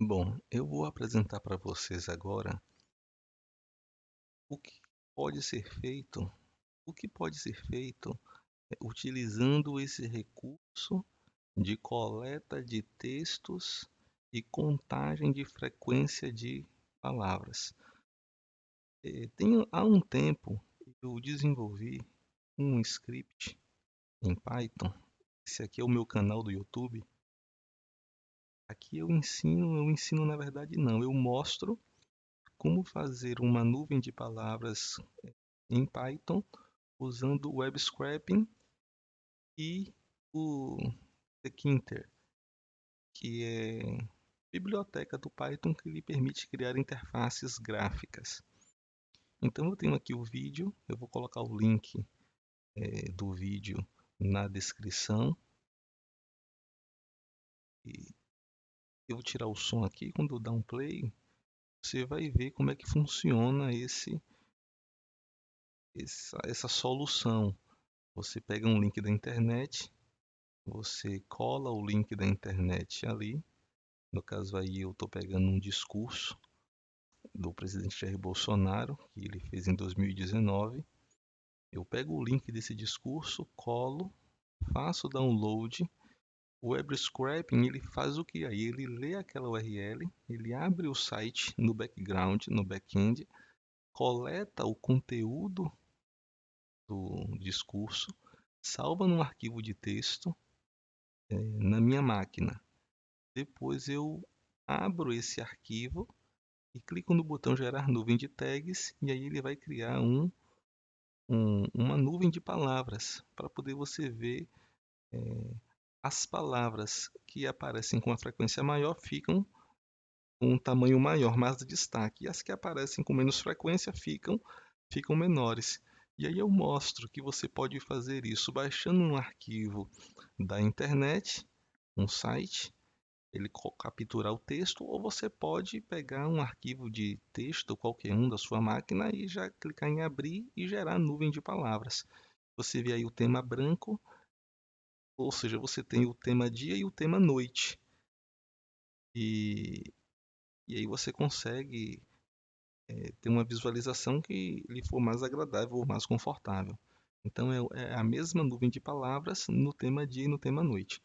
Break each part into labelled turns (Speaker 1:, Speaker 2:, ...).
Speaker 1: Bom, eu vou apresentar para vocês agora o que pode ser feito, o que pode ser feito utilizando esse recurso de coleta de textos e contagem de frequência de palavras. Há um tempo eu desenvolvi um script em Python. Esse aqui é o meu canal do YouTube. Aqui eu ensino na verdade não, eu mostro como fazer uma nuvem de palavras em Python usando o web scraping e o Tkinter, que é biblioteca do Python que lhe permite criar interfaces gráficas. Então eu tenho aqui o vídeo, eu vou colocar o link do vídeo na descrição e eu vou tirar o som aqui. Quando eu dar um play, você vai ver como é que funciona essa solução. Você pega um link da internet, você cola o link da internet ali. No caso aí eu estou pegando um discurso do presidente Jair Bolsonaro, que ele fez em 2019. Eu pego o link desse discurso, colo, faço o download. O web scraping ele faz o que aí? Ele lê aquela URL, ele abre o site no background, no back-end, coleta o conteúdo do discurso, salva num arquivo de texto na minha máquina. Depois eu abro esse arquivo e clico no botão gerar nuvem de tags e aí ele vai criar uma nuvem de palavras para poder você ver as palavras que aparecem com uma frequência maior ficam com um tamanho maior, mais de destaque, e as que aparecem com menos frequência ficam menores. E aí eu mostro que você pode fazer isso baixando um arquivo da internet, um site, ele capturar o texto, ou você pode pegar um arquivo de texto, qualquer um da sua máquina, e já clicar em abrir e gerar nuvem de palavras. Você vê aí o tema branco, ou seja, você tem o tema dia e o tema noite. E, e aí você consegue ter uma visualização que lhe for mais agradável ou mais confortável. Então é a mesma nuvem de palavras no tema dia e no tema noite.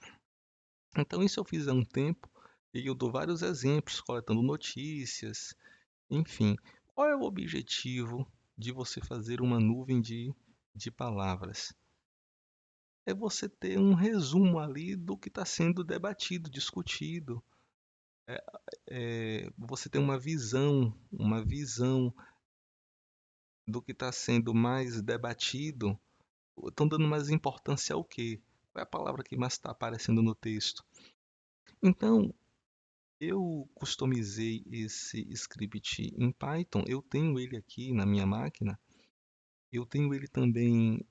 Speaker 1: Então isso eu fiz há um tempo e eu dou vários exemplos, coletando notícias, enfim. Qual é o objetivo de você fazer uma nuvem de palavras? É você ter um resumo ali do que está sendo debatido, discutido. Você ter uma visão do que está sendo mais debatido. Estão dando mais importância ao quê? Qual é a palavra que mais está aparecendo no texto? Então, eu customizei esse script em Python. Eu tenho ele aqui na minha máquina. Eu tenho ele também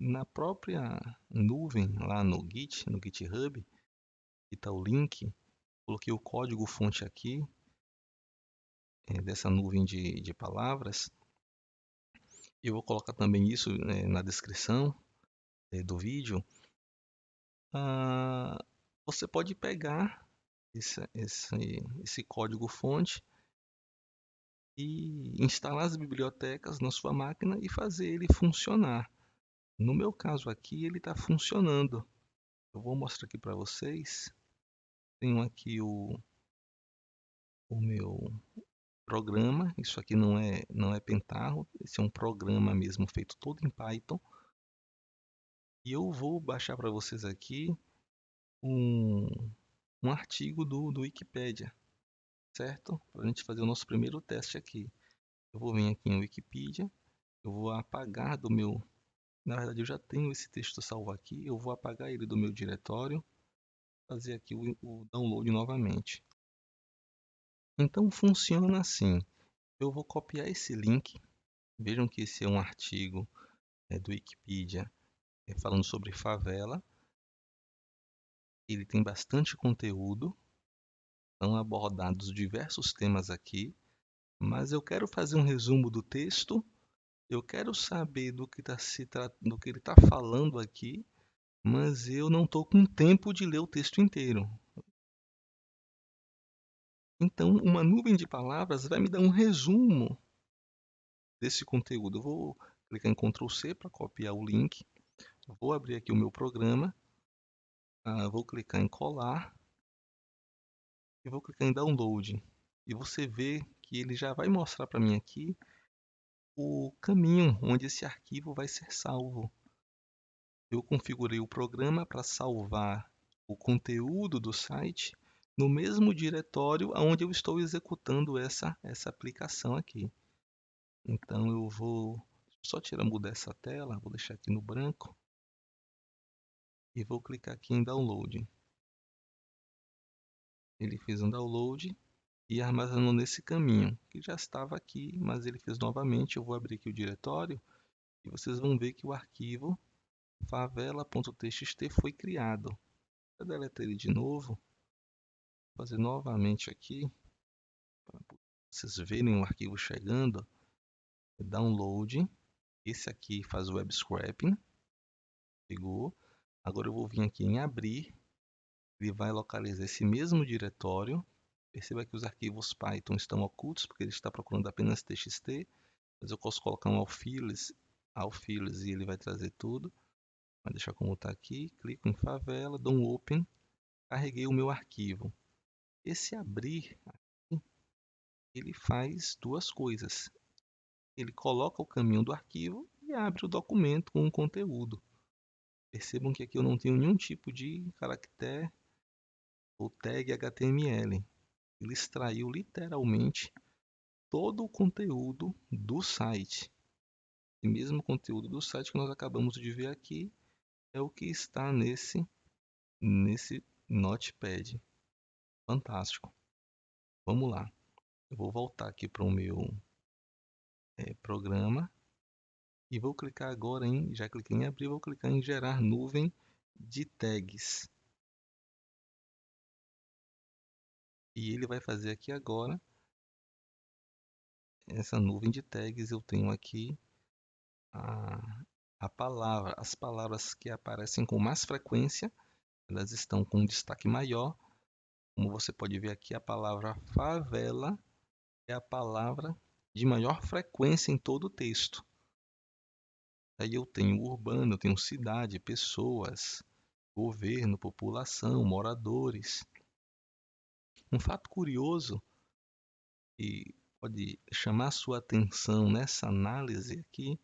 Speaker 1: na própria nuvem, lá no Git, no GitHub, que está o link. Coloquei o código-fonte aqui dessa nuvem de palavras. Eu vou colocar também isso na descrição do vídeo. Ah, você pode pegar esse código-fonte e instalar as bibliotecas na sua máquina e fazer ele funcionar. No meu caso aqui, ele está funcionando. Eu vou mostrar aqui para vocês. Tenho aqui o meu programa. Isso aqui não é Pentaho, esse é um programa mesmo feito todo em Python. E eu vou baixar para vocês aqui um, um artigo do Wikipedia, certo? Para a gente fazer o nosso primeiro teste aqui. Eu vou vir aqui em Wikipedia, eu vou apagar do meu... Na verdade, eu já tenho esse texto salvo aqui, eu vou apagar ele do meu diretório, fazer aqui o download novamente. Então funciona assim, eu vou copiar esse link, vejam que esse é um artigo do Wikipedia falando sobre favela, ele tem bastante conteúdo, são abordados diversos temas aqui, mas eu quero fazer um resumo do texto. Eu quero saber do que ele está falando aqui, mas eu não estou com tempo de ler o texto inteiro. Então, uma nuvem de palavras vai me dar um resumo desse conteúdo. Eu vou clicar em Ctrl C para copiar o link. Vou abrir aqui o meu programa. Vou clicar em colar e vou clicar em download. E você vê que ele já vai mostrar para mim aqui o caminho onde esse arquivo vai ser salvo. Eu configurei o programa para salvar o conteúdo do site no mesmo diretório onde eu estou executando essa aplicação aqui. Então eu vou só mudar essa tela, vou deixar aqui no branco e vou clicar aqui em download. Ele fez um download e armazenou nesse caminho, que já estava aqui, mas ele fez novamente. Eu vou abrir aqui o diretório e vocês vão ver que o arquivo favela.txt foi criado. Eu deletar ele de novo, vou fazer novamente aqui, para vocês verem o arquivo chegando. Download, esse aqui faz o web scraping, pegou. Agora eu vou vir aqui em abrir, ele vai localizar esse mesmo diretório. Perceba que os arquivos Python estão ocultos, porque ele está procurando apenas txt, mas eu posso colocar um alfiles e ele vai trazer tudo. Vai deixar como está aqui, clico em favela, dou um open, carreguei o meu arquivo. Esse abrir aqui, ele faz duas coisas. Ele coloca o caminho do arquivo e abre o documento com o conteúdo. Percebam que aqui eu não tenho nenhum tipo de caractere ou tag HTML. Ele extraiu literalmente todo o conteúdo do site. E mesmo o conteúdo do site que nós acabamos de ver aqui é o que está nesse Notepad. Fantástico. Vamos lá. Eu vou voltar aqui para o meu programa e vou clicar agora já cliquei em abrir, vou clicar em gerar nuvem de tags. E ele vai fazer aqui agora essa nuvem de tags. Eu tenho aqui as palavras que aparecem com mais frequência, elas estão com um destaque maior. Como você pode ver aqui, a palavra favela é a palavra de maior frequência em todo o texto. Aí eu tenho urbano, eu tenho cidade, pessoas, governo, população, moradores. Um fato curioso que pode chamar sua atenção nessa análise aqui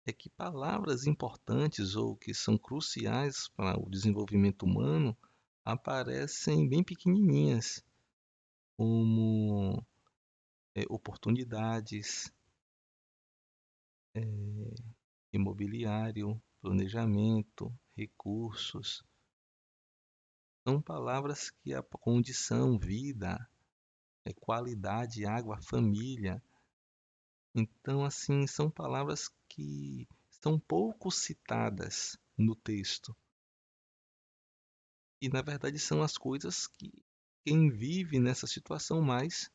Speaker 1: é que palavras importantes ou que são cruciais para o desenvolvimento humano aparecem bem pequenininhas, como oportunidades, imobiliário, planejamento, recursos. São palavras que a condição, vida, qualidade, água, família. Então, assim, são palavras que são pouco citadas no texto. E, na verdade, são as coisas que quem vive nessa situação mais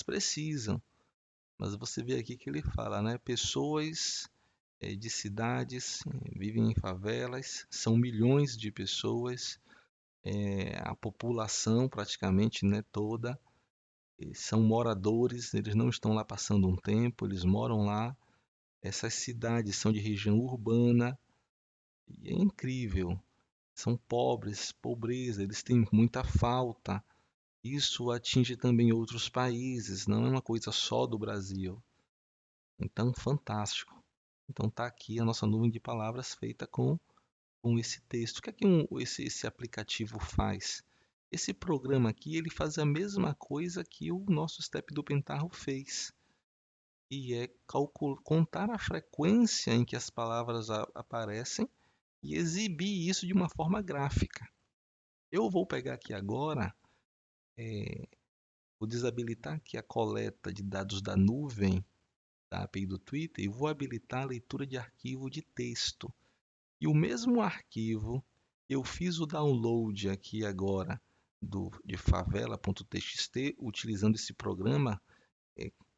Speaker 1: precisam. Mas você vê aqui que ele fala, né? Pessoas de cidades vivem em favelas, são milhões de pessoas, a população praticamente, né, toda, são moradores, eles não estão lá passando um tempo, eles moram lá. Essas cidades são de região urbana e é incrível. São pobres, pobreza, eles têm muita falta. Isso atinge também outros países, não é uma coisa só do Brasil. Então, fantástico. Então, está aqui a nossa nuvem de palavras feita com esse texto. O que é que esse aplicativo faz? Esse programa aqui, ele faz a mesma coisa que o nosso Step do Pentarro fez. E é contar a frequência em que as palavras aparecem e exibir isso de uma forma gráfica. Eu vou pegar aqui agora, vou desabilitar aqui a coleta de dados da nuvem da API do Twitter e vou habilitar a leitura de arquivo de texto. E o mesmo arquivo, eu fiz o download aqui agora de favela.txt, utilizando esse programa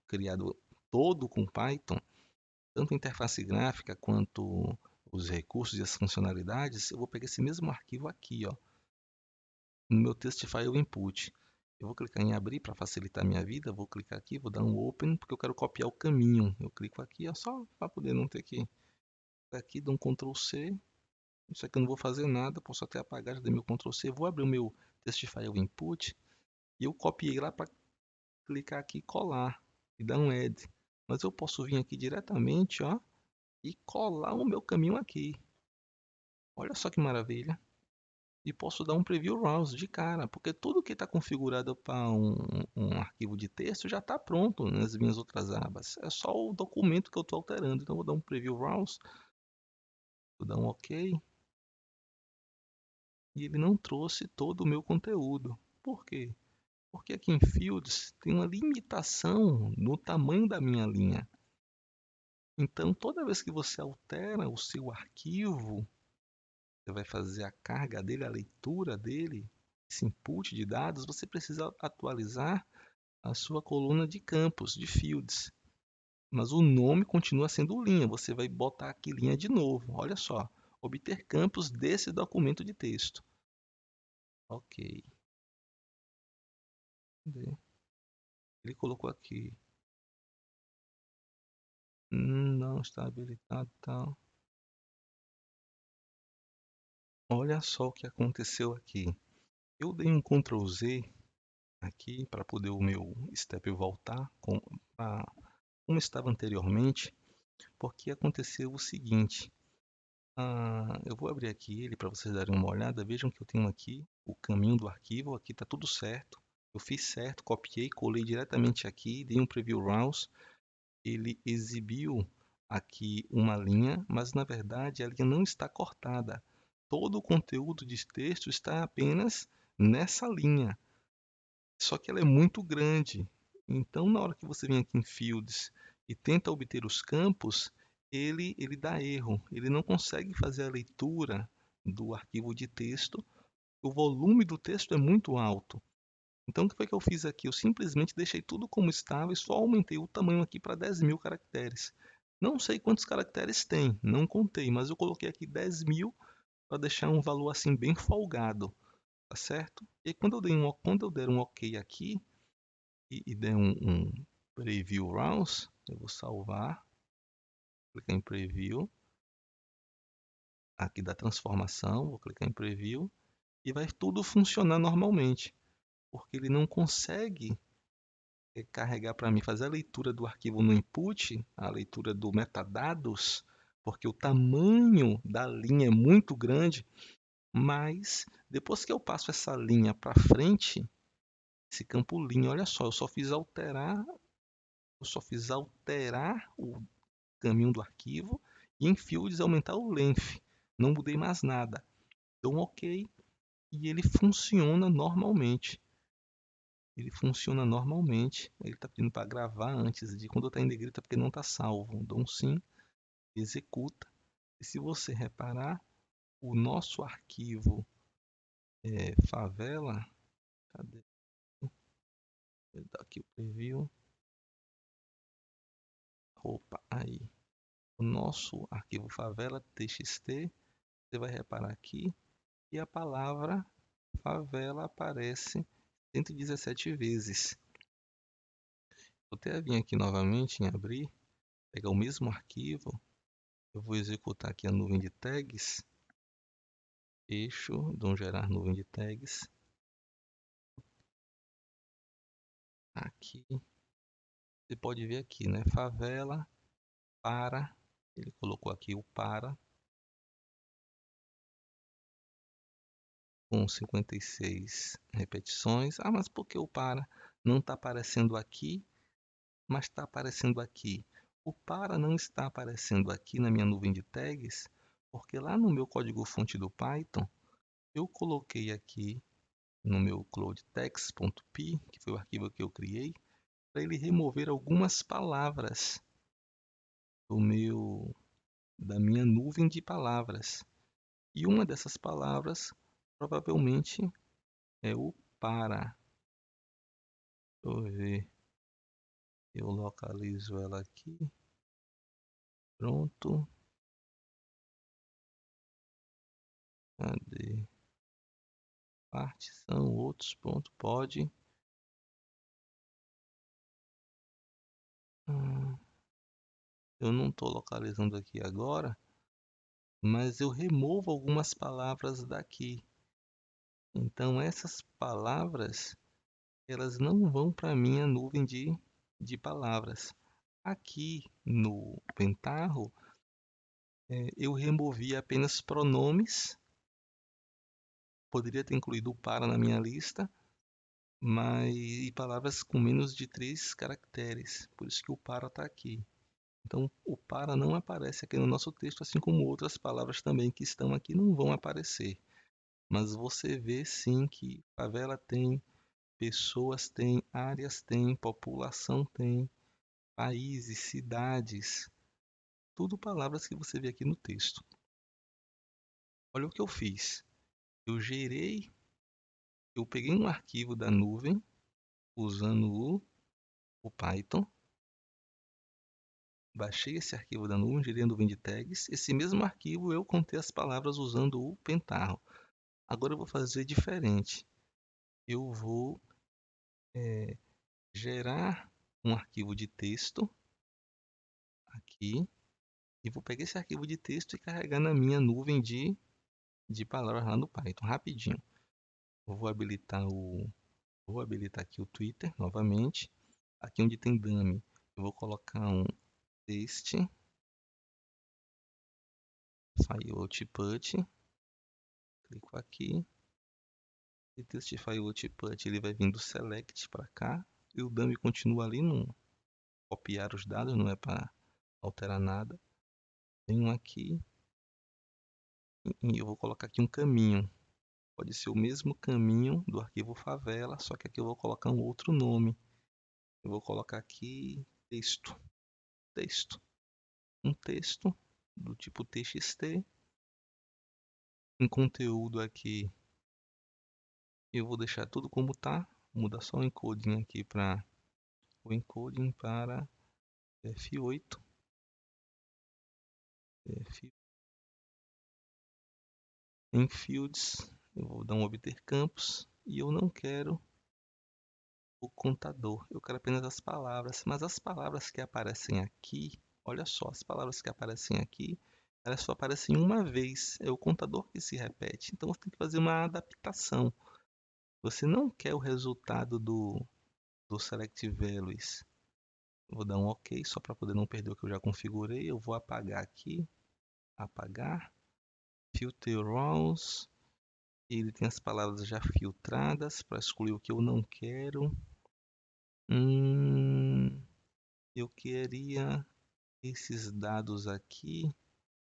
Speaker 1: criado todo com Python, tanto a interface gráfica quanto os recursos e as funcionalidades. Eu vou pegar esse mesmo arquivo aqui, ó, no meu text file input. Eu vou clicar em abrir para facilitar a minha vida. Vou clicar aqui, vou dar um open, porque eu quero copiar o caminho. Eu clico aqui, ó, só para poder não ter que... Aqui, dou um Ctrl C. Isso aqui eu não vou fazer nada, posso até apagar, já dei meu Ctrl C. Vou abrir o meu Testify Input e eu copiei lá para clicar aqui e colar e dar um add. Mas eu posso vir aqui diretamente, ó, e colar o meu caminho aqui. Olha só que maravilha. E posso dar um preview browse de cara, porque tudo que está configurado para um arquivo de texto já está pronto nas minhas outras abas. É só o documento que eu estou alterando. Então vou dar um preview browse, vou dar um OK. E ele não trouxe todo o meu conteúdo. Por quê? Porque aqui em Fields tem uma limitação no tamanho da minha linha. Então, toda vez que você altera o seu arquivo, você vai fazer a carga dele, a leitura dele, esse input de dados, você precisa atualizar a sua coluna de campos, de fields. Mas o nome continua sendo linha, você vai botar aqui linha de novo. Olha só, obter campos desse documento de texto. Ok. Ele colocou aqui. Não está habilitado, tal. Olha só o que aconteceu aqui. Eu dei um Ctrl Z aqui para poder o meu step voltar como estava anteriormente, porque aconteceu o seguinte. Eu vou abrir aqui ele para vocês darem uma olhada. Vejam que eu tenho aqui o caminho do arquivo. Aqui está tudo certo. Eu fiz certo, copiei, colei diretamente aqui, dei um preview browse. Ele exibiu aqui uma linha, mas na verdade a linha não está cortada. Todo o conteúdo de texto está apenas nessa linha. Só que ela é muito grande. Então, na hora que você vem aqui em Fields e tenta obter os campos, ele dá erro. Ele não consegue fazer a leitura do arquivo de texto. O volume do texto é muito alto. Então, o que foi que eu fiz aqui? Eu simplesmente deixei tudo como estava e só aumentei o tamanho aqui para 10.000 caracteres. Não sei quantos caracteres tem, não contei, mas eu coloquei aqui 10.000 para deixar um valor assim bem folgado, tá certo? E quando eu der um OK aqui e der um Preview Browse, eu vou salvar, clicar em Preview, aqui da transformação, vou clicar em Preview e vai tudo funcionar normalmente, porque ele não consegue carregar para mim, fazer a leitura do arquivo no input, a leitura do metadados, porque o tamanho da linha é muito grande, mas depois que eu passo essa linha para frente, esse campo linha, olha só, eu só fiz alterar o caminho do arquivo e em Fields aumentar o length. Não mudei mais nada. Dou um OK e ele funciona normalmente. Ele funciona normalmente. Ele está pedindo para gravar antes de quando está em negrito é porque não está salvo. Dou um sim, executa. E se você reparar, o nosso arquivo favela, cadê? Vou dar aqui o preview. Opa, aí. O nosso arquivo favela.txt, você vai reparar aqui e a palavra favela aparece 117 vezes. Vou até vir aqui novamente em abrir, pegar o mesmo arquivo, eu vou executar aqui a nuvem de tags, eixo, dou gerar nuvem de tags, aqui, você pode ver aqui, né, favela, para, ele colocou aqui o para, com 56 repetições, mas por que o para não está aparecendo aqui, mas está aparecendo aqui? O para não está aparecendo aqui na minha nuvem de tags, porque lá no meu código-fonte do Python, eu coloquei aqui no meu cloudtext.py, que foi o arquivo que eu criei, para ele remover algumas palavras da minha nuvem de palavras. E uma dessas palavras provavelmente é o para. Deixa eu ver. Eu localizo ela aqui. Pronto. Cadê? Partição, outros, pronto, pode. Hum, eu não estou localizando aqui agora, mas eu removo algumas palavras daqui. Então essas palavras, elas não vão para a minha nuvem de palavras. Aqui no Pentaho, eu removi apenas pronomes, poderia ter incluído o para na minha lista, mas e palavras com menos de 3 caracteres, por isso que o para está aqui. Então, o para não aparece aqui no nosso texto, assim como outras palavras também que estão aqui não vão aparecer. Mas você vê sim que favela tem, pessoas têm, áreas têm, população tem, países, cidades, tudo palavras que você vê aqui no texto. Olha o que eu fiz. Eu gerei, eu peguei um arquivo da nuvem usando o Python, baixei esse arquivo da nuvem, gerei a nuvem de tags. Esse mesmo arquivo eu contei as palavras usando o Pentaho. Agora eu vou fazer diferente. Eu vou gerar um arquivo de texto aqui e vou pegar esse arquivo de texto e carregar na minha nuvem de palavras lá no Python, rapidinho. Eu vou habilitar aqui o Twitter novamente. Aqui onde tem dummy, eu vou colocar um paste, output, clico aqui, e teste output ele vai vir do select para cá, e o dummy continua ali no copiar os dados, não é para alterar nada. Venho aqui e eu vou colocar aqui um caminho. Pode ser o mesmo caminho do arquivo favela, só que aqui eu vou colocar um outro nome. Eu vou colocar aqui texto, texto, um texto do tipo txt, um conteúdo aqui. Eu vou deixar tudo como está, mudar só o encoding aqui para o encoding para F8, F, em fields, eu vou dar um obter campos e eu não quero o contador, eu quero apenas as palavras, mas as palavras que aparecem aqui, olha só, as palavras que aparecem aqui, elas só aparecem uma vez, é o contador que se repete, então você tem que fazer uma adaptação. Você não quer o resultado do select values. Vou dar um OK só para poder não perder o que eu já configurei. Eu vou apagar aqui, apagar, filter rows. Ele tem as palavras já filtradas para excluir o que eu não quero. Eu queria esses dados aqui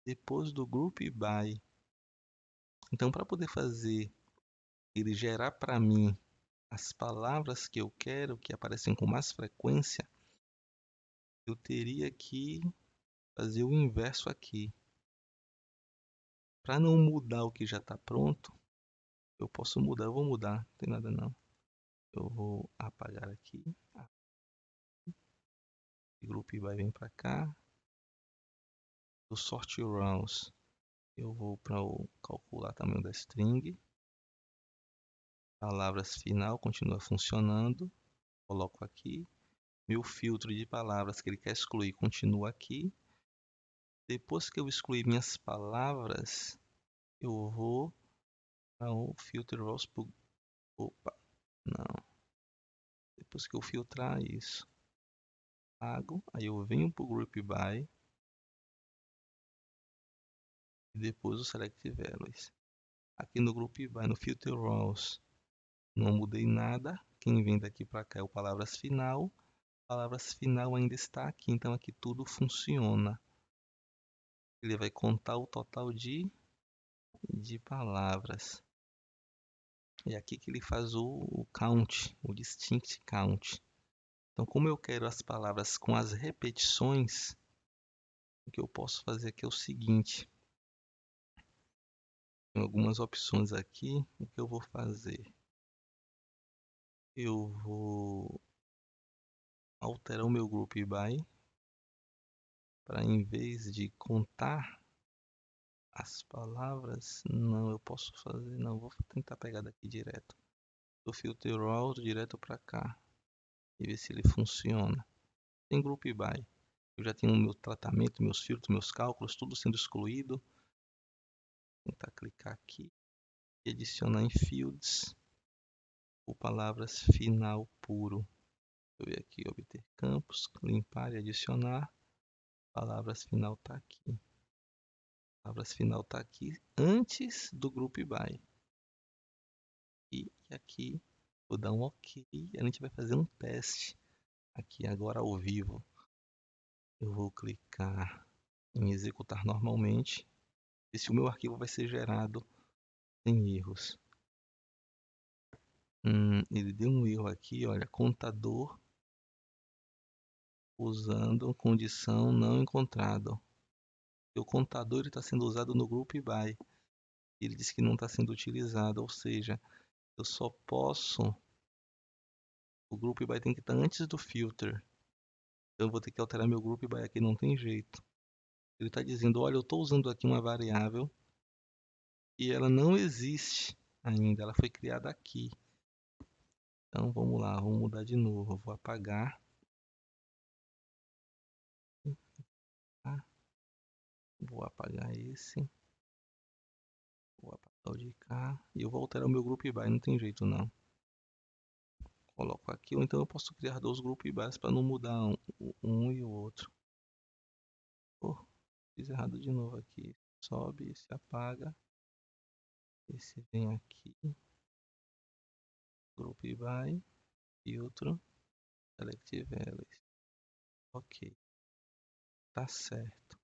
Speaker 1: depois do group by. Então, para poder fazer ele gerar para mim as palavras que eu quero que aparecem com mais frequência, eu teria que fazer o inverso aqui. Para não mudar o que já está pronto, eu posso mudar, eu vou mudar, não tem nada não. Eu vou apagar aqui, o group by vem para cá. Do sort rounds, eu vou para o calcular tamanho da string. Palavras final continua funcionando. Coloco aqui. Meu filtro de palavras que ele quer excluir continua aqui. Depois que eu excluir minhas palavras, eu vou para o filter rows. Opa, não. Depois que eu filtrar isso, apago. Aí eu venho para o group by. E depois o select values. Aqui no group by, no filter rows, não mudei nada. Quem vem daqui para cá é o palavras final. Palavras final ainda está aqui, então aqui tudo funciona. Ele vai contar o total de palavras. É aqui que ele faz o count, o distinct count. Então, como eu quero as palavras com as repetições, o que eu posso fazer aqui é o seguinte. Tem algumas opções aqui. O que eu vou fazer? Eu vou alterar o meu group by para, em vez de contar as palavras, não, eu posso fazer, não, vou tentar pegar daqui direto. Do filter rows direto para cá e ver se ele funciona. Sem group by. Eu já tenho o meu tratamento, meus filtros, meus cálculos, tudo sendo excluído. Vou tentar clicar aqui e adicionar em fields o palavras final puro. Eu ver aqui, obter campos, limpar e adicionar. Palavras final está aqui. Palavras final está aqui antes do group by. E aqui vou dar um OK e a gente vai fazer um teste aqui agora ao vivo. Eu vou clicar em executar normalmente e se o meu arquivo vai ser gerado sem erros. Ele deu um erro aqui, olha, contador usando condição não encontrado. O contador está sendo usado no group by. Ele disse que não está sendo utilizado, ou seja, eu só posso. O group by tem que estar antes do filter. Então eu vou ter que alterar meu group by aqui, não tem jeito. Ele está dizendo, olha, eu estou usando aqui uma variável e ela não existe ainda, ela foi criada aqui. Então vamos lá, vamos mudar de novo. Eu vou apagar. Vou apagar esse. Vou apagar o de cá. E eu vou alterar o meu group by, não tem jeito não. Coloco aqui, ou então eu posso criar dois group bys para não mudar um e o outro. Fiz errado de novo aqui. Sobe, esse apaga. Esse vem aqui. Group by. Filtro. Select values. Ok. Tá certo.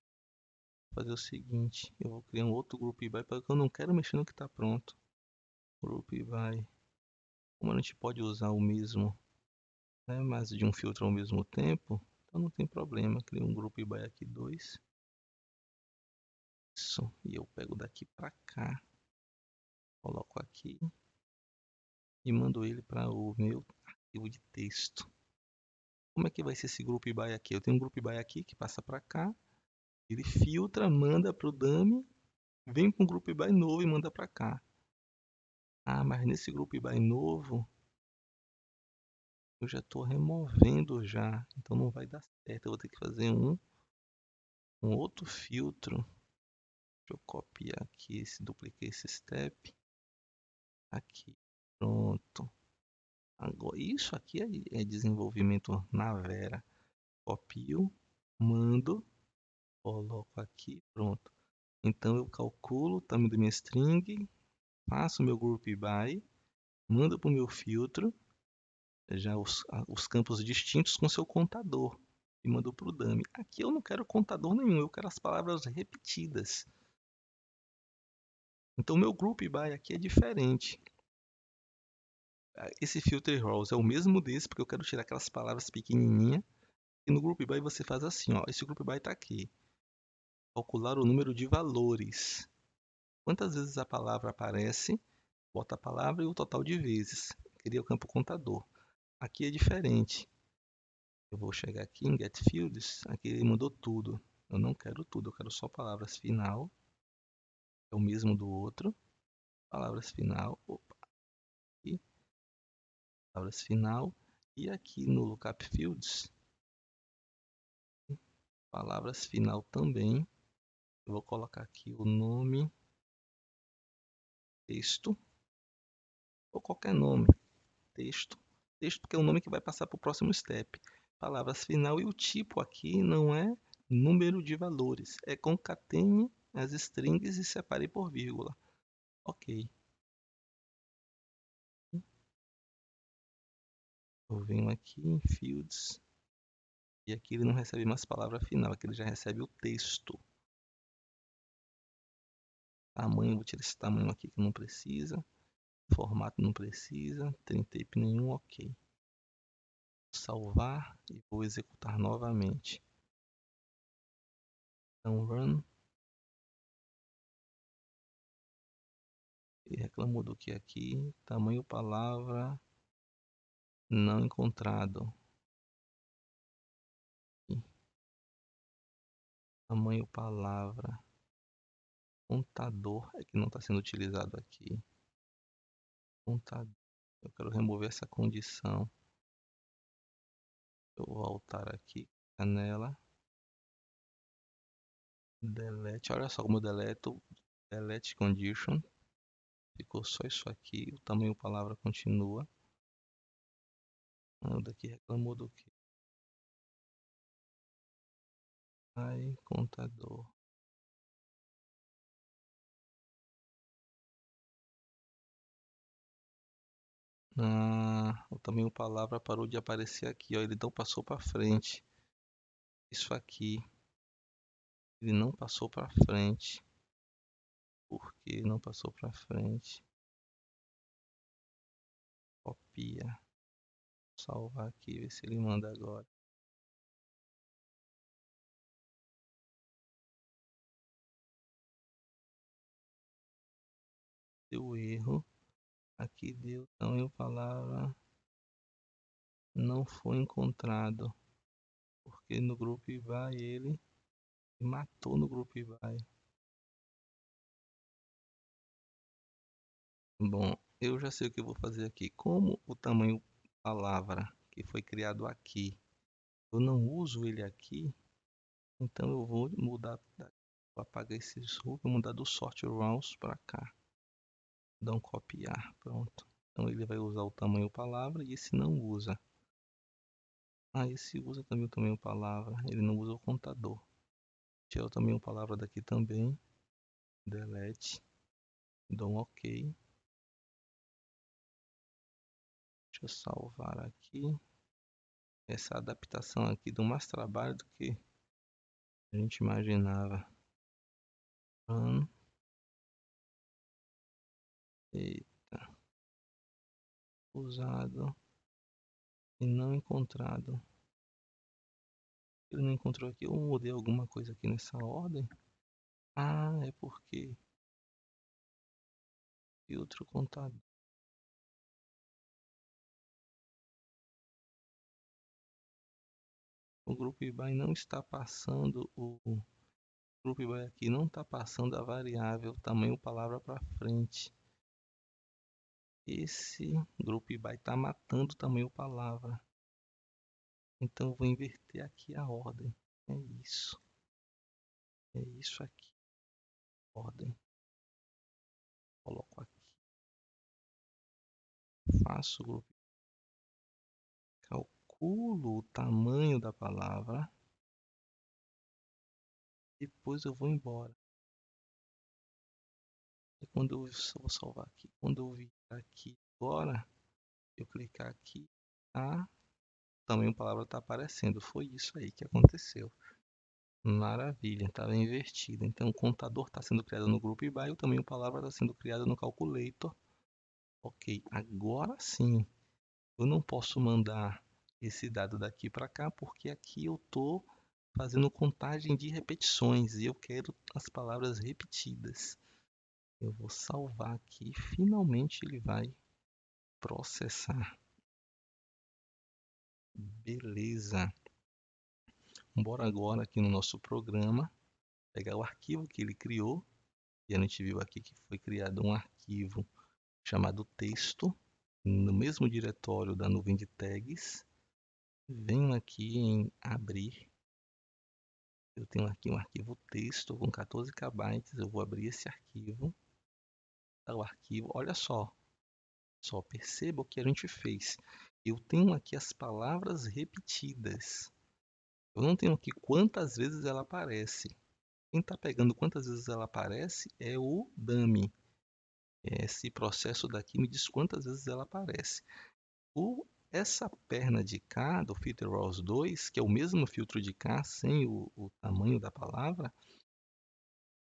Speaker 1: Vou fazer o seguinte. Eu vou criar um outro group by porque eu não quero mexer no que está pronto. Group by. Como a gente pode usar o mesmo, né, mais de um filtro ao mesmo tempo, então não tem problema. Crio um group by aqui 2. Isso. E eu pego daqui para cá. Coloco aqui e mando ele para o meu arquivo de texto. Como é que vai ser esse group by aqui? Eu tenho um group by aqui que passa para cá, ele filtra, manda para o dummy, vem com um group by novo e manda para cá. Ah, mas nesse group by novo, eu já estou removendo já, então não vai dar certo. Eu vou ter que fazer um outro filtro. Deixa eu copiar aqui, dupliquei esse step. Aqui, pronto. Agora, isso aqui é desenvolvimento na Vera. Copio, mando, coloco aqui, pronto. Então eu calculo o tamanho da minha string, faço meu group by, mando para o meu filtro, já os campos distintos com seu contador, e mando para o dummy. Aqui eu não quero contador nenhum, eu quero as palavras repetidas. Então o meu group by aqui é diferente. Esse filter rows é o mesmo desse, porque eu quero tirar aquelas palavras pequenininhas. E no group by você faz assim, ó, esse group by está aqui. Calcular o número de valores. Quantas vezes a palavra aparece, bota a palavra e o total de vezes. Cria o campo contador. Aqui é diferente. Eu vou chegar aqui em Get Fields, aqui ele mudou tudo. Eu não quero tudo, eu quero só palavras final. É o mesmo do outro. Palavras final. Opa. Aqui. Palavras final. E aqui no Lookup Fields, palavras final também. Eu vou colocar aqui o nome, texto, ou qualquer nome. Texto porque é o nome que vai passar para o próximo step. Palavras final e o tipo aqui não é número de valores, é concatene as strings e separe por vírgula. Ok. Eu venho aqui em fields e aqui ele não recebe mais palavra final, aqui ele já recebe o texto. Tamanho, vou tirar esse tamanho aqui que não precisa. Formato não precisa, tem tape nenhum, ok. Salvar e vou executar novamente. Então run. Ele reclamou do que aqui? Tamanho palavra não encontrado. Tamanho palavra. Contador é que não está sendo utilizado aqui. Contador. Eu quero remover essa condição. Eu vou voltar aqui. Janela. Delete. Olha só como eu deleto. Delete condition. Ficou só isso aqui. O tamanho palavra continua. O daqui reclamou do que? Ai, contador. O tamanho palavra parou de aparecer aqui, ó. Ele não passou para frente. Isso aqui. Ele não passou para frente. Por que não passou para frente? Copia. Salvar aqui, ver se ele manda agora. Deu erro. Aqui deu tamanho palavra não foi encontrado. Porque no grupo vai ele matou no grupo vai. Bom, eu já sei o que eu vou fazer aqui. Como o tamanho palavra que foi criado aqui, eu não uso ele aqui, então eu vou mudar, vou apagar esse sub, vou mudar do sort rounds para cá. Dar um copiar, pronto. Então ele vai usar o tamanho palavra e esse não usa. Esse usa também o tamanho palavra, ele não usa o contador. Tira o tamanho palavra daqui também. Delete. Dou um OK. Deixa eu salvar aqui. Essa adaptação aqui deu mais trabalho do que a gente imaginava. Run. Eita. Usado e não encontrado. Ele não encontrou aqui. Eu mudei alguma coisa aqui nessa ordem. É porque filtro contador. O grupo IBAI não está passando o grupo IBAI aqui não está passando a variável tamanho palavra para frente. Esse grupo IBAI está matando o tamanho palavra. Então eu vou inverter aqui a ordem. É isso. É isso aqui. Ordem. Coloco aqui. Faço o grupo. Calculo o tamanho da palavra. Depois eu vou embora. E quando eu vou salvar aqui, quando eu vir aqui agora, eu clicar aqui, tamanho palavra está aparecendo. Foi isso aí que aconteceu. Maravilha, estava invertido. Então o contador está sendo criado no grupo IBAI e o tamanho palavra está sendo criado no calculator. Ok, agora sim. Eu não posso mandar esse dado daqui para cá porque aqui eu estou fazendo contagem de repetições e eu quero as palavras repetidas. Eu vou salvar aqui, finalmente ele vai processar. Beleza. Bora agora aqui no nosso programa pegar o arquivo que ele criou. E a gente viu aqui que foi criado um arquivo chamado texto no mesmo diretório da nuvem de tags. Venho aqui em abrir. Eu tenho aqui um arquivo texto com 14 KB. Eu vou abrir esse arquivo. O arquivo, olha só. Só perceba o que a gente fez. Eu tenho aqui as palavras repetidas. Eu não tenho aqui quantas vezes ela aparece. Quem está pegando quantas vezes ela aparece é o dummy. Esse processo daqui me diz quantas vezes ela aparece. Essa perna de cá do filter rows 2, que é o mesmo filtro de cá sem o tamanho da palavra,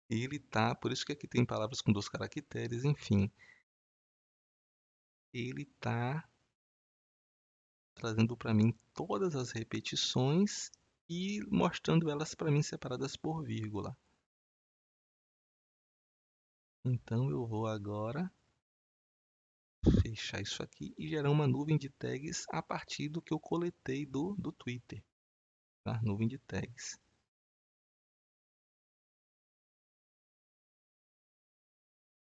Speaker 1: ele tá, por isso que aqui tem palavras com 2 caracteres, enfim. Ele está trazendo para mim todas as repetições e mostrando elas para mim separadas por vírgula. Então eu vou agora fechar isso aqui e gerar uma nuvem de tags a partir do que eu coletei do Twitter. Tá? Nuvem de tags.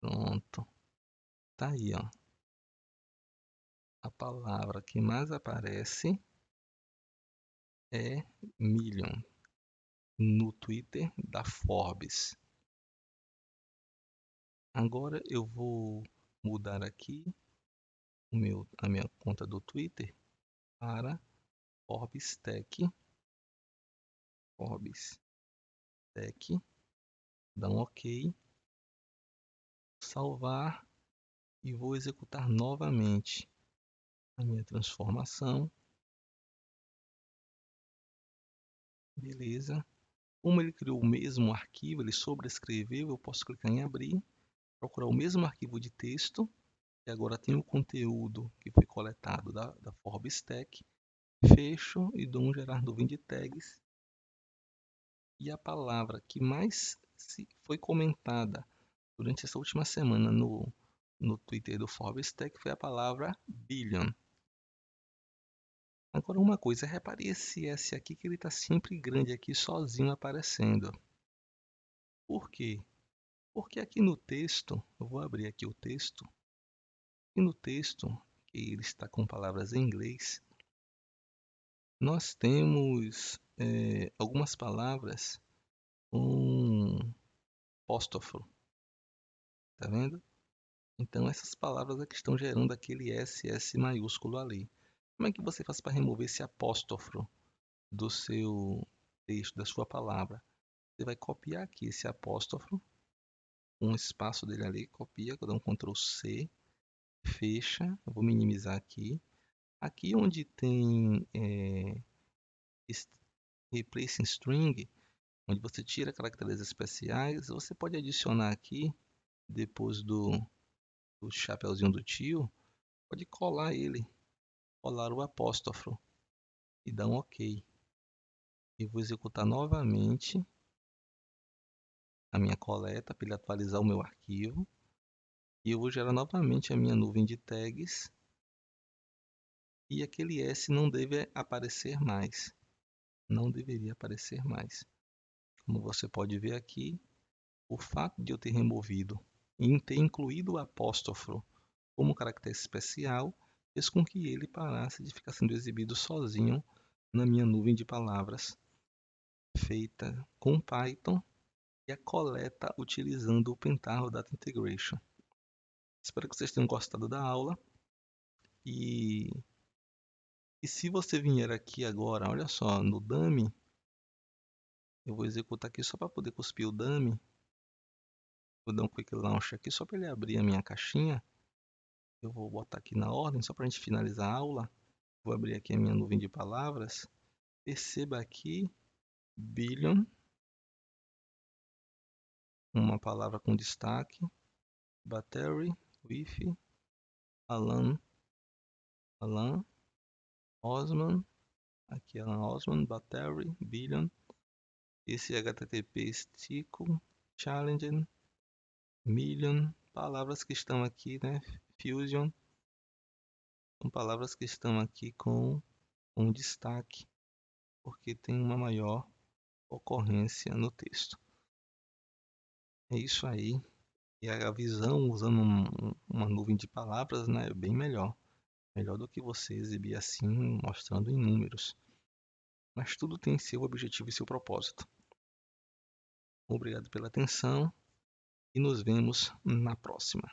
Speaker 1: Pronto. Tá aí, ó. A palavra que mais aparece é million no Twitter da Forbes. Agora eu vou mudar aqui a minha conta do Twitter para Forbes Tech. Forbes Tech, dá um OK, salvar e vou executar novamente a minha transformação. Beleza. Como ele criou o mesmo arquivo, ele sobrescreveu, eu posso clicar em abrir, procurar o mesmo arquivo de texto, e agora tem o conteúdo que foi coletado da Forbes Tech, fecho e dou um gerar nuvem de tags. E a palavra que mais foi comentada durante essa última semana no Twitter do Forbes Tech foi a palavra billion. Agora uma coisa, repare esse S aqui que ele está sempre grande aqui sozinho aparecendo. Por quê? Porque aqui no texto, eu vou abrir aqui o texto, e no texto, que ele está com palavras em inglês, nós temos algumas palavras com apóstrofo, tá vendo? Então essas palavras é que estão gerando aquele SS maiúsculo ali. Como é que você faz para remover esse apóstrofo do seu texto, da sua palavra? Você vai copiar aqui esse apóstrofo, um espaço dele ali, copia, dá um Ctrl C, fecha, eu vou minimizar aqui. Aqui onde tem Replacing String, onde você tira caracteres especiais, você pode adicionar aqui, depois do chapeuzinho do tio, pode colar ele, colar o apóstrofo e dar um OK. Eu vou executar novamente a minha coleta para ele atualizar o meu arquivo. E eu vou gerar novamente a minha nuvem de tags. E aquele S não deve aparecer mais. Não deveria aparecer mais. Como você pode ver aqui, o fato de eu ter removido e ter incluído o apóstrofo como caractere especial fez com que ele parasse de ficar sendo exibido sozinho na minha nuvem de palavras feita com Python e a coleta utilizando o Pentaho Data Integration. Espero que vocês tenham gostado da aula e se você vier aqui agora, olha só, no dummy, eu vou executar aqui só para poder cuspir o dummy. Vou dar um quick launch aqui só para ele abrir a minha caixinha. Eu vou botar aqui na ordem só para a gente finalizar a aula. Vou abrir aqui a minha nuvem de palavras. Perceba aqui billion, uma palavra com destaque, battery, with, Alan Osman, aqui Alan Osman, battery, billion, esse HTTP STICO, challenge, million, palavras que estão aqui, né, fusion, são palavras que estão aqui com um destaque, porque tem uma maior ocorrência no texto. É isso aí. E a visão usando uma nuvem de palavras, né, é bem melhor. Melhor do que você exibir assim, mostrando em números. Mas tudo tem seu objetivo e seu propósito. Obrigado pela atenção e nos vemos na próxima.